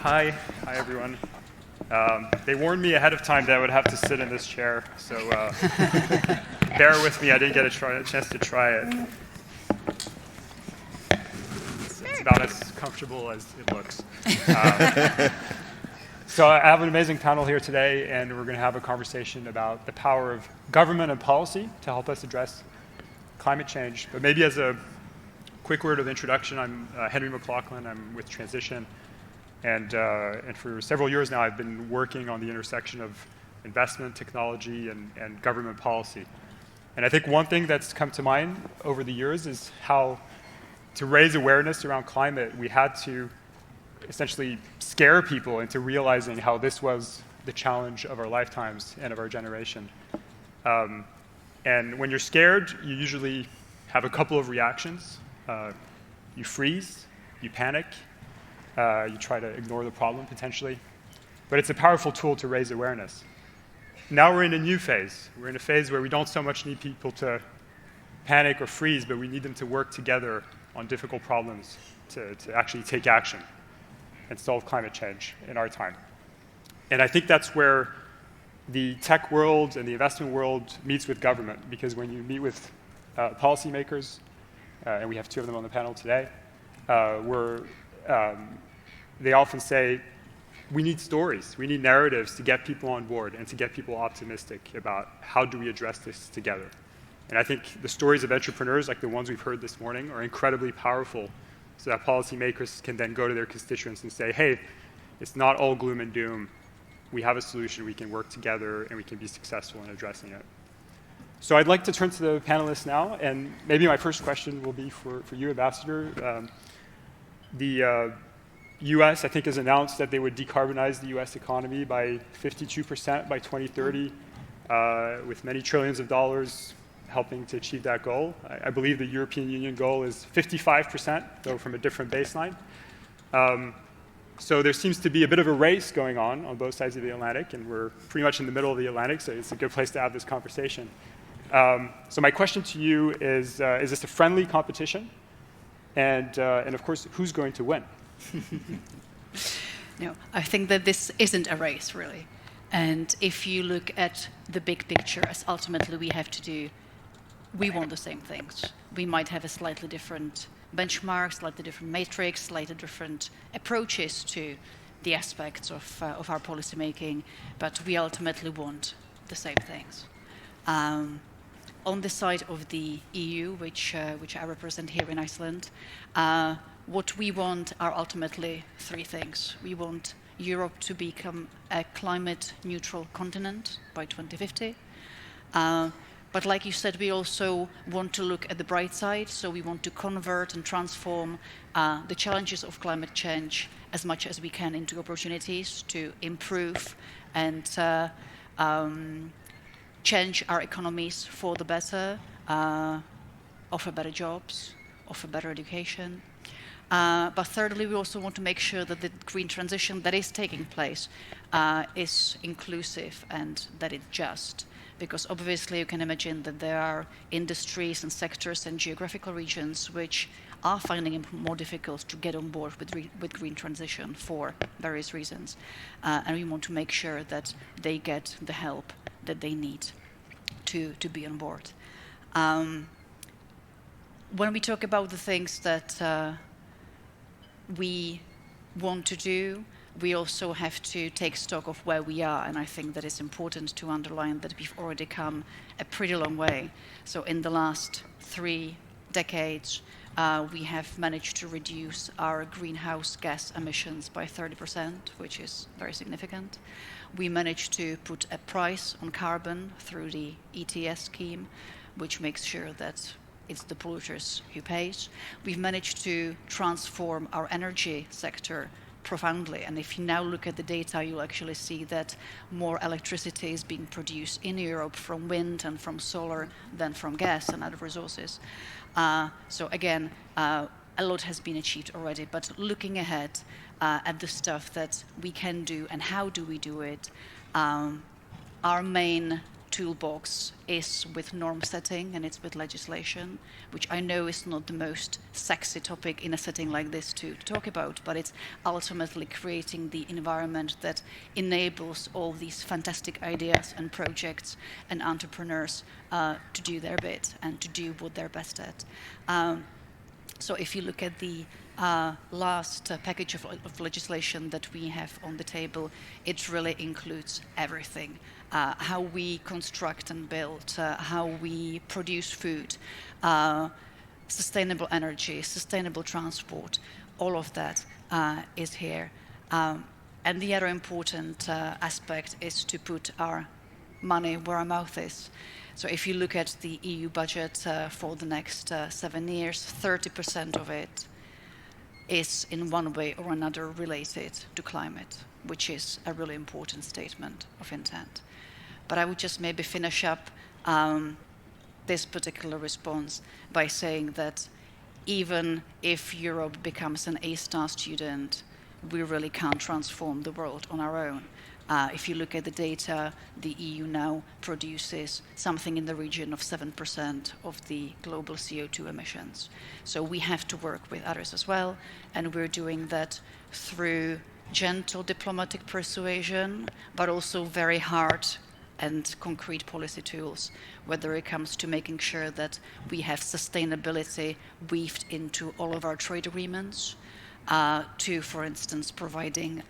Hi everyone. They warned me ahead of time that I would have to sit in this chair, so bear with me. I didn't get a chance to try it. It's about as comfortable as it looks. So I have an amazing panel here today, and we're going to have a conversation about the power of government and policy to help us address climate change. But maybe as a quick word of introduction, I'm Henry McLoughlin. I'm with Transition. And for several years now, I've been working on the intersection of investment, technology, and government policy. And I think one thing that's come to mind over the years is how to raise awareness around climate, we had to essentially scare people into realizing how this was the challenge of our lifetimes and of our generation. And when you're scared, you usually have a couple of reactions. You freeze, you panic, you try to ignore the problem, potentially. But it's a powerful tool to raise awareness. Now we're in a new phase. We're in a phase where we don't so much need people to panic or freeze, but we need them to work together on difficult problems to actually take action and solve climate change in our time. And I think that's where the tech world and the investment world meets with government, because when you meet with policymakers, and we have two of them on the panel today, they often say, we need stories, we need narratives to get people on board and to get people optimistic about how do we address this together. And I think the stories of entrepreneurs, like the ones we've heard this morning, are incredibly powerful so that policymakers can then go to their constituents and say, hey, it's not all gloom and doom. We have a solution, we can work together, and we can be successful in addressing it. So I'd like to turn to the panelists now, and maybe my first question will be for you, Ambassador. The US, I think, has announced that they would decarbonize the US economy by 52% by 2030, with many trillions of dollars helping to achieve that goal. I believe the European Union goal is 55%, though from a different baseline. So there seems to be a bit of a race going on both sides of the Atlantic, and we're pretty much in the middle of the Atlantic, so it's a good place to have this conversation. So my question to you is this a friendly competition? And of course, who's going to win? No, I think that this isn't a race, really. And if you look at the big picture, as ultimately we have to do, we want the same things. We might have a slightly different benchmark, slightly different matrix, slightly different approaches to the aspects of our policy making, but we ultimately want the same things. On the side of the EU, which I represent here in Iceland, what we want are ultimately three things. We want Europe to become a climate-neutral continent by 2050. But like you said, we also want to look at the bright side, so we want to convert and transform the challenges of climate change as much as we can into opportunities to improve and change our economies for the better, offer better jobs, offer better education. But thirdly, we also want to make sure that the green transition that is taking place is inclusive and that it's just. Because obviously you can imagine that there are industries and sectors and geographical regions which are finding it more difficult to get on board with green transition for various reasons. And we want to make sure that they get the help that they need to be on board. When we talk about the things that we want to do, we also have to take stock of where we are, and I think that it's important to underline that we've already come a pretty long way. So in the last 3 decades, we have managed to reduce our greenhouse gas emissions by 30%, which is very significant. We managed to put a price on carbon through the ETS scheme, which makes sure that it's the polluters who pays. We've managed to transform our energy sector profoundly, and if you now look at the data, you'll actually see that more electricity is being produced in Europe from wind and from solar than from gas and other resources. So again, a lot has been achieved already, but looking ahead at the stuff that we can do and how do we do it, our main toolbox is with norm setting and it's with legislation, which I know is not the most sexy topic in a setting like this to talk about, but it's ultimately creating the environment that enables all these fantastic ideas and projects and entrepreneurs to do their bit and to do what they're best at. So if you look at the last package of legislation that we have on the table, it really includes everything. How we construct and build, how we produce food, sustainable energy, sustainable transport, all of that is here. And the other important aspect is to put our money where our mouth is. So if you look at the EU budget for the next 7 years, 30% of it is in one way or another related to climate, which is a really important statement of intent. But I would just maybe finish up this particular response by saying that even if Europe becomes an A-star student, we really can't transform the world on our own. If you look at the data, the EU now produces something in the region of 7% of the global CO2 emissions. So we have to work with others as well, and we're doing that through gentle diplomatic persuasion, but also very hard and concrete policy tools, whether it comes to making sure that we have sustainability weaved into all of our trade agreements, to, for instance, providing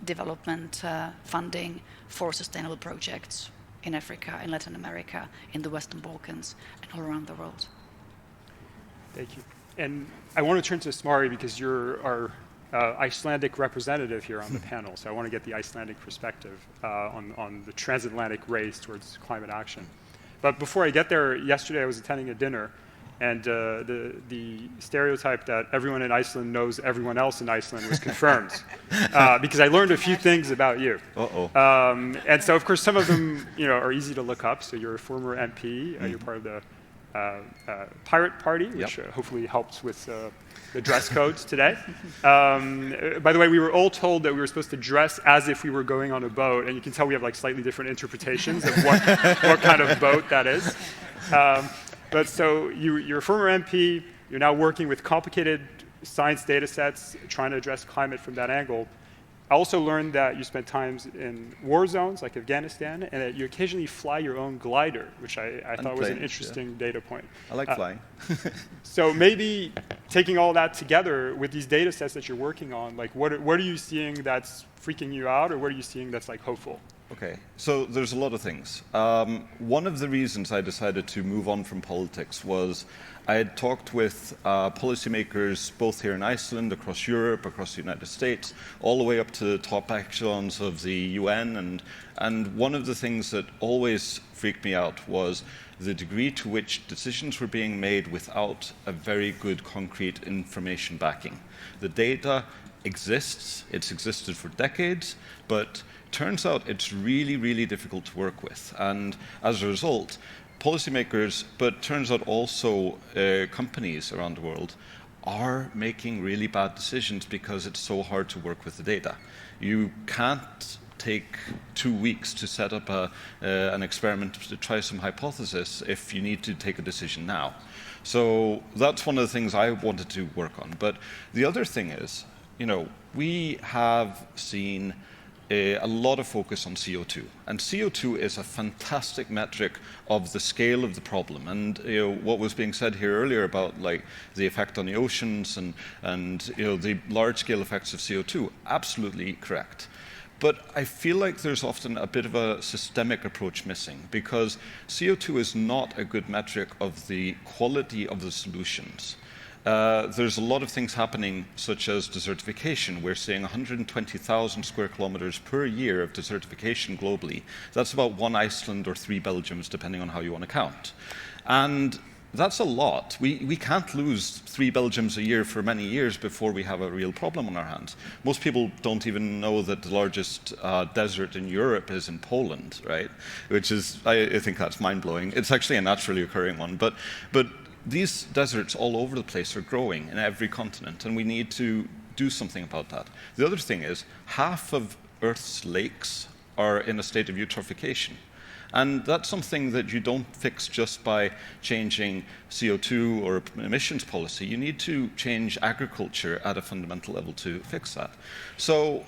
development funding for sustainable projects in Africa, in Latin America, in the Western Balkans, and all around the world. Thank you. And I want to turn to Smári because you're our Icelandic representative here on the panel, so I want to get the Icelandic perspective on the transatlantic race towards climate action. But before I get there, yesterday I was attending a dinner, and the stereotype that everyone in Iceland knows everyone else in Iceland was confirmed, because I learned a few things about you. And so, of course, some of them, are easy to look up. So you're a former MP. You're part of the Pirate Party, which hopefully helped with the dress codes today. By the way, we were all told that we were supposed to dress as if we were going on a boat, and you can tell we have like slightly different interpretations of what kind of boat that is. But so you're a former MP, you're now working with complicated science data sets, trying to address climate from that angle. I also learned that you spent times in war zones like Afghanistan, and that you occasionally fly your own glider, which I thought was an interesting data point. I like flying. So maybe taking all that together with these data sets that you're working on, like what are you seeing that's freaking you out, or what are you seeing that's like hopeful? Okay, so there's a lot of things. One of the reasons I decided to move on from politics was I had talked with policymakers both here in Iceland, across Europe, across the United States, all the way up to the top echelons of the UN, and one of the things that always freaked me out was the degree to which decisions were being made without a very good concrete information backing. The data exists, it's existed for decades, but turns out it's really, really difficult to work with. And as a result, policymakers, but turns out also companies around the world, are making really bad decisions because it's so hard to work with the data. You can't take 2 weeks to set up an experiment to try some hypothesis if you need to take a decision now. So that's one of the things I wanted to work on. But the other thing is, we have seen a lot of focus on CO2. And CO2 is a fantastic metric of the scale of the problem. And what was being said here earlier about the effect on the oceans and the large-scale effects of CO2, absolutely correct. But I feel like there's often a bit of a systemic approach missing, because CO2 is not a good metric of the quality of the solutions. There's a lot of things happening, such as desertification. We're seeing 120,000 square kilometers per year of desertification globally. That's about 1 Iceland or 3 Belgiums, depending on how you want to count. And that's a lot. We can't lose 3 Belgiums a year for many years before we have a real problem on our hands. Most people don't even know that the largest desert in Europe is in Poland, right? Which is, I think that's mind-blowing. It's actually a naturally occurring one. But these deserts all over the place are growing in every continent, and we need to do something about that. The other thing is, half of Earth's lakes are in a state of eutrophication. And that's something that you don't fix just by changing CO2 or emissions policy. You need to change agriculture at a fundamental level to fix that. So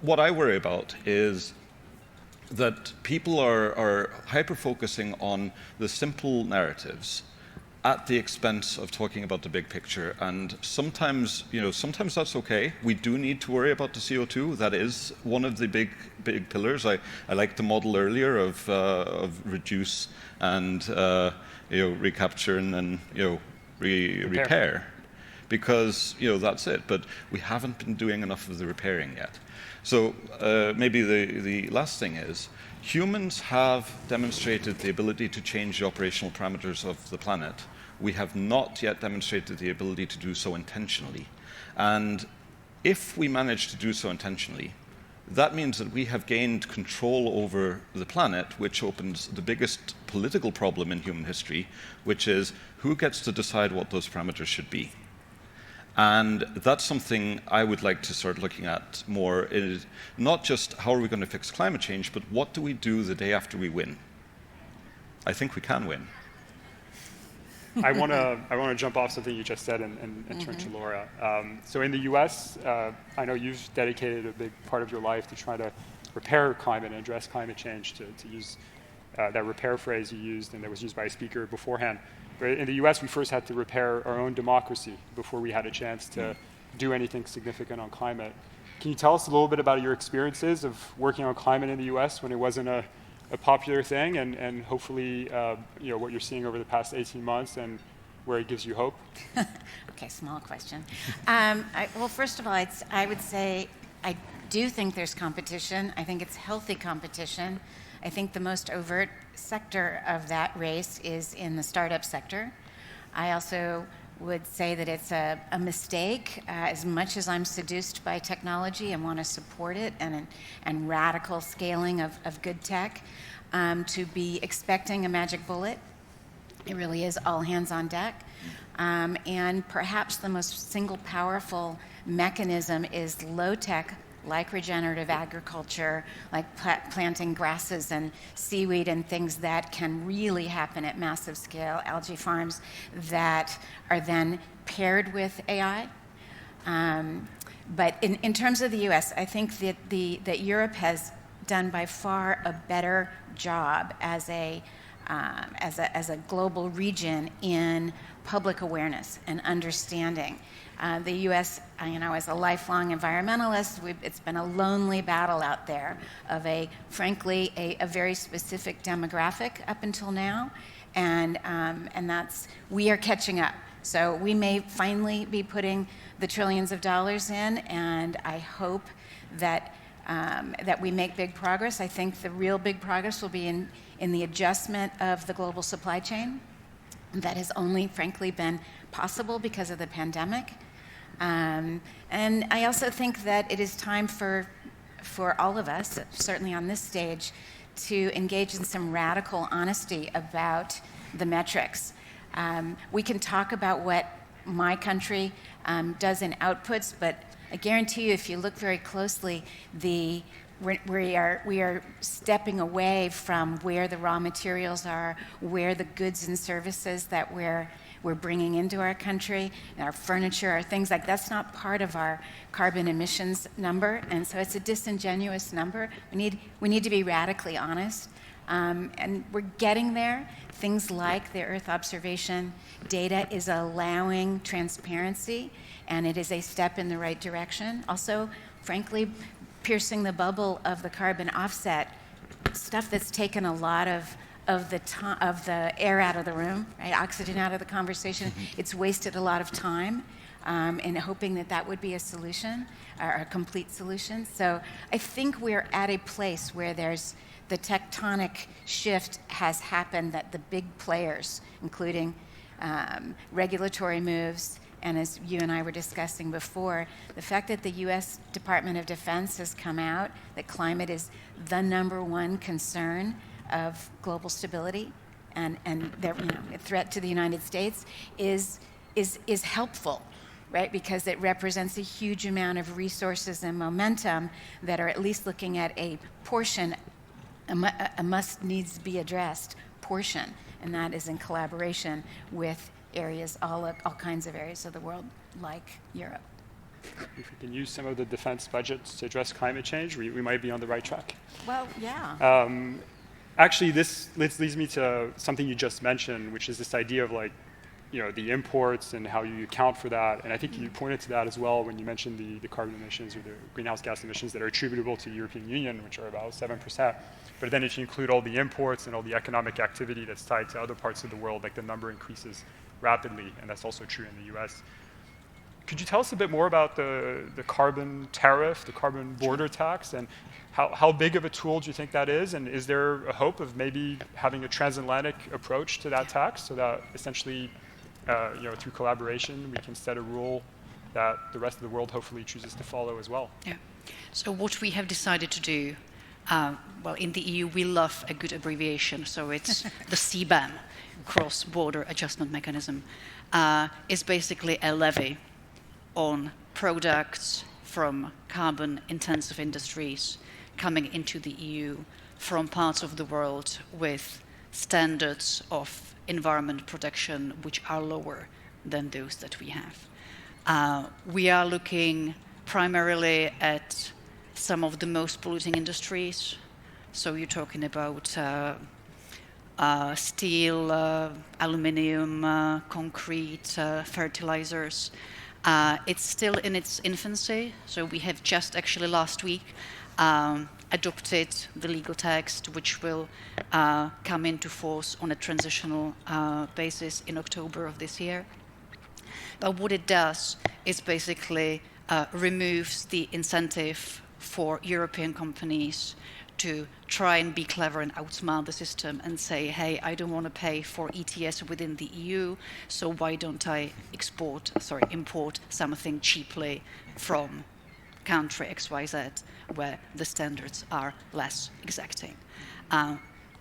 what I worry about is that people are hyper-focusing on the simple narratives at the expense of talking about the big picture. And sometimes, sometimes that's okay. We do need to worry about the CO2. That is one of the big pillars. I liked the model earlier of reduce and recapture and then repair, because that's it. But we haven't been doing enough of the repairing yet. So maybe the last thing is, humans have demonstrated the ability to change the operational parameters of the planet. We have not yet demonstrated the ability to do so intentionally. And if we manage to do so intentionally, that means that we have gained control over the planet, which opens the biggest political problem in human history, which is who gets to decide what those parameters should be. And that's something I would like to start looking at more, is not just how are we going to fix climate change, but what do we do the day after we win? I think we can win. I want to jump off something you just said and turn to Laura. So in the US, I know you've dedicated a big part of your life to try to repair climate and address climate change, to use that repair phrase you used and that was used by a speaker beforehand. But in the US, we first had to repair our own democracy before we had a chance to do anything significant on climate. Can you tell us a little bit about your experiences of working on climate in the US when it wasn't a popular thing, and hopefully what you're seeing over the past 18 months and where it gives you hope? Okay, small question. Well, first of all, I would say I do think there's competition. I think it's healthy competition. I think the most overt sector of that race is in the startup sector. I also would say that it's a mistake, as much as I'm seduced by technology and want to support it and radical scaling of good tech, to be expecting a magic bullet. It really is all hands on deck. And perhaps the most single powerful mechanism is low tech, like regenerative agriculture, like planting grasses and seaweed and things that can really happen at massive scale, algae farms that are then paired with AI. But in terms of the US, I think that Europe has done by far a better job as a global region in public awareness and understanding. The U.S., as a lifelong environmentalist, it's been a lonely battle out there of frankly, a very specific demographic up until now, and we are catching up. So we may finally be putting the trillions of dollars in, and I hope that we make big progress. I think the real big progress will be in the adjustment of the global supply chain. That has only, frankly, been possible because of the pandemic. And I also think that it is time for all of us, certainly on this stage, to engage in some radical honesty about the metrics. We can talk about what my country does in outputs, but I guarantee you, if you look very closely, we are stepping away from where the raw materials are, where the goods and services that we're bringing into our country, our furniture, our things like that's not part of our carbon emissions number, and so it's a disingenuous number. We need to be radically honest, and we're getting there. Things like the Earth observation data is allowing transparency, and it is a step in the right direction. Also, frankly, piercing the bubble of the carbon offset, stuff that's taken a lot of the air out of the room, right? Oxygen out of the conversation. It's wasted a lot of time in hoping that would be a solution, or a complete solution. So I think we're at a place where the tectonic shift has happened, that the big players, including regulatory moves, and as you and I were discussing before, the fact that the U.S. Department of Defense has come out that climate is the #1 concern of global stability and a threat to the United States is helpful, right? Because it represents a huge amount of resources and momentum that are at least looking at a portion a must needs be addressed portion, and that is in collaboration with areas, all kinds of areas of the world, like Europe. If we can use some of the defense budgets to address climate change, we might be on the right track. Well, yeah. Actually, this leads me to something you just mentioned, which is this idea of like, the imports and how you account for that. And I think you pointed to that as well when you mentioned the carbon emissions or the greenhouse gas emissions that are attributable to the European Union, which are about 7%. But then if you include all the imports and all the economic activity that's tied to other parts of the world, like the number increases rapidly, and that's also true in the US. Could you tell us a bit more about the carbon tariff, the carbon border tax, and how big of a tool do you think that is? And is there a hope of maybe having a transatlantic approach to that tax so that essentially, through collaboration, we can set a rule that the rest of the world hopefully chooses to follow as well? Yeah. So what we have decided to do, well, in the EU, we love a good abbreviation. So it's the CBAM, Cross-Border Adjustment Mechanism, is basically a levy on products from carbon-intensive industries coming into the EU from parts of the world with standards of environment protection which are lower than those that we have. We are looking primarily at some of the most polluting industries. So you're talking about steel, aluminium, concrete, fertilizers. It's still in its infancy, so we have just actually last week adopted the legal text, which will come into force on a transitional basis in October of this year. But what it does is basically removes the incentive for European companies to try and be clever and outsmart the system and say, hey, I don't want to pay for ETS within the EU, so why don't I import something cheaply from country XYZ where the standards are less exacting.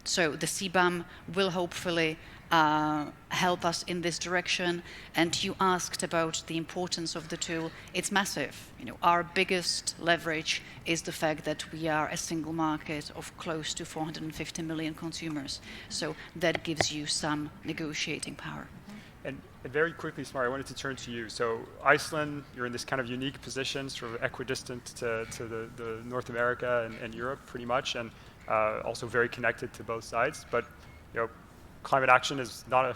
So the CBAM will hopefully help us in this direction. And you asked about the importance of the tool. It's massive. Our biggest leverage is the fact that we are a single market of close to 450 million consumers. So that gives you some negotiating power. And very quickly, Smári, I wanted to turn to you. So Iceland, you're in this kind of unique position, sort of equidistant to the North America and Europe pretty much, and also very connected to both sides. But climate action is not a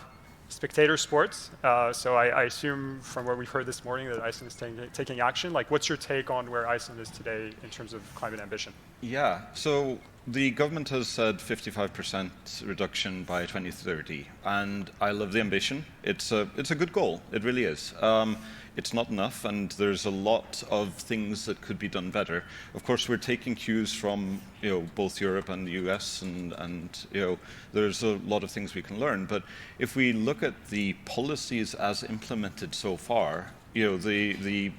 spectator sport. So I assume from what we've heard this morning that Iceland is taking action. Like, what's your take on where Iceland is today in terms of climate ambition? Yeah, so the government has said 55% reduction by 2030, and I love the ambition. It's a good goal. It really is. It's not enough, and there's a lot of things that could be done better. Of course, we're taking cues from both Europe and the US, and there's a lot of things we can learn. But if we look at the policies as implemented so far, the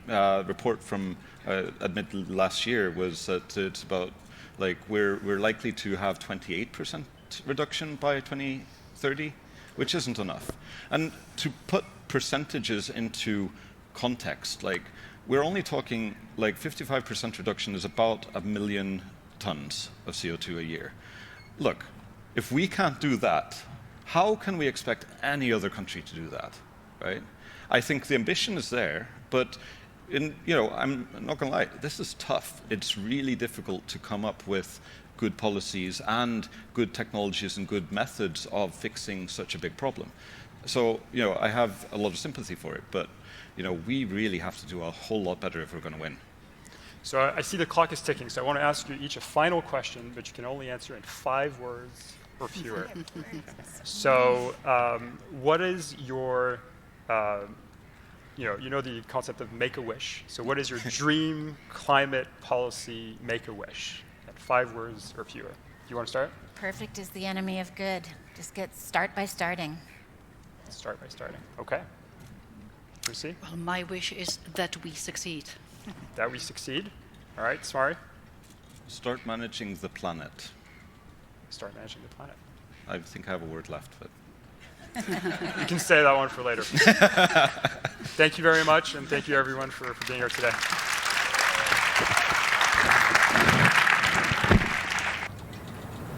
report from admitted last year was that it's about we're likely to have 28% reduction by 2030, which isn't enough. And to put percentages into context, we're only talking 55% reduction is about 1 million tons of CO2 a year. Look, if we can't do that, how can we expect any other country to do that, right? I think the ambition is there, but I'm not going to lie, this is tough. It's really difficult to come up with good policies and good technologies and good methods of fixing such a big problem. So, I have a lot of sympathy for it, but, we really have to do a whole lot better if we're going to win. So I see the clock is ticking, so I want to ask you each a final question, but you can only answer in 5 words or fewer. So what is your, the concept of make-a-wish. So what is your dream climate policy make-a-wish? 5 words or fewer. Do you want to start? Perfect is the enemy of good. Just start by starting. Start by starting. Okay. Lucie? Well, my wish is that we succeed. That we succeed. All right, Smári? Start managing the planet. Start managing the planet. I think I have a word left, but you can say that one for later. Thank you very much, and thank you everyone for being here today.